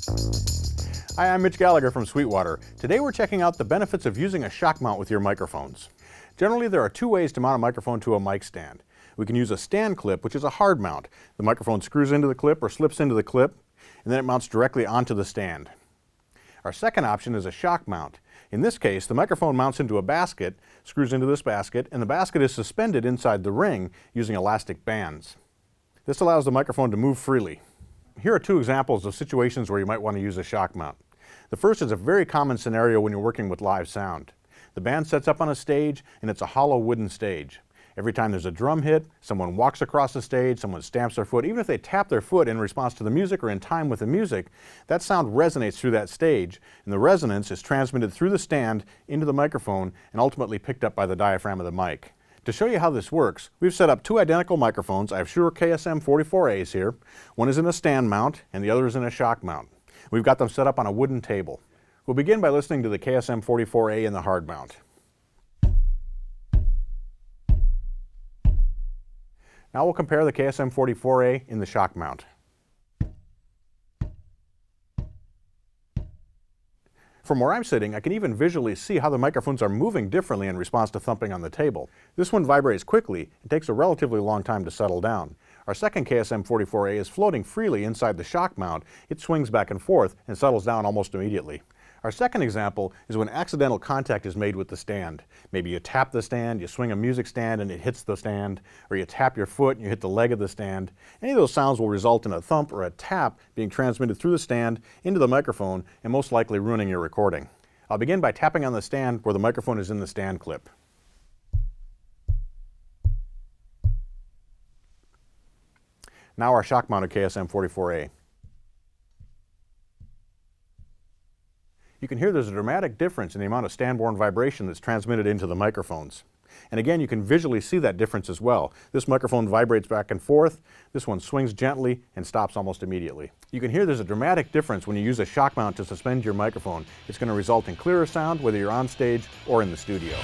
Hi, I'm Mitch Gallagher from Sweetwater. Today we're checking out the benefits of using a shock mount with your microphones. Generally, there are two ways to mount a microphone to a mic stand. We can use a stand clip, which is a hard mount. The microphone screws into the clip or slips into the clip, and then it mounts directly onto the stand. Our second option is a shock mount. In this case, the microphone mounts into a basket, screws into this basket, and the basket is suspended inside the ring using elastic bands. This allows the microphone to move freely. Here are two examples of situations where you might want to use a shock mount. The first is a very common scenario when you're working with live sound. The band sets up on a stage, and it's a hollow wooden stage. Every time there's a drum hit, someone walks across the stage, someone stamps their foot, even if they tap their foot in response to the music or in time with the music, that sound resonates through that stage, and the resonance is transmitted through the stand into the microphone and ultimately picked up by the diaphragm of the mic. To show you how this works, we've set up two identical microphones. I have Shure KSM 44As here. One is in a stand mount and the other is in a shock mount. We've got them set up on a wooden table. We'll begin by listening to the KSM 44A in the hard mount. Now we'll compare the KSM 44A in the shock mount. From where I'm sitting, I can even visually see how the microphones are moving differently in response to thumping on the table. This one vibrates quickly and takes a relatively long time to settle down. Our second KSM 44A is floating freely inside the shock mount. It swings back and forth and settles down almost immediately. Our second example is when accidental contact is made with the stand. Maybe you tap the stand, you swing a music stand and it hits the stand, or you tap your foot and you hit the leg of the stand. Any of those sounds will result in a thump or a tap being transmitted through the stand into the microphone and most likely ruining your recording. I'll begin by tapping on the stand where the microphone is in the stand clip. Now our shock-mounted KSM 44A. You can hear there's a dramatic difference in the amount of stand-borne vibration that's transmitted into the microphones. And again, you can visually see that difference as well. This microphone vibrates back and forth. This one swings gently and stops almost immediately. You can hear there's a dramatic difference when you use a shock mount to suspend your microphone. It's going to result in clearer sound whether you're on stage or in the studio.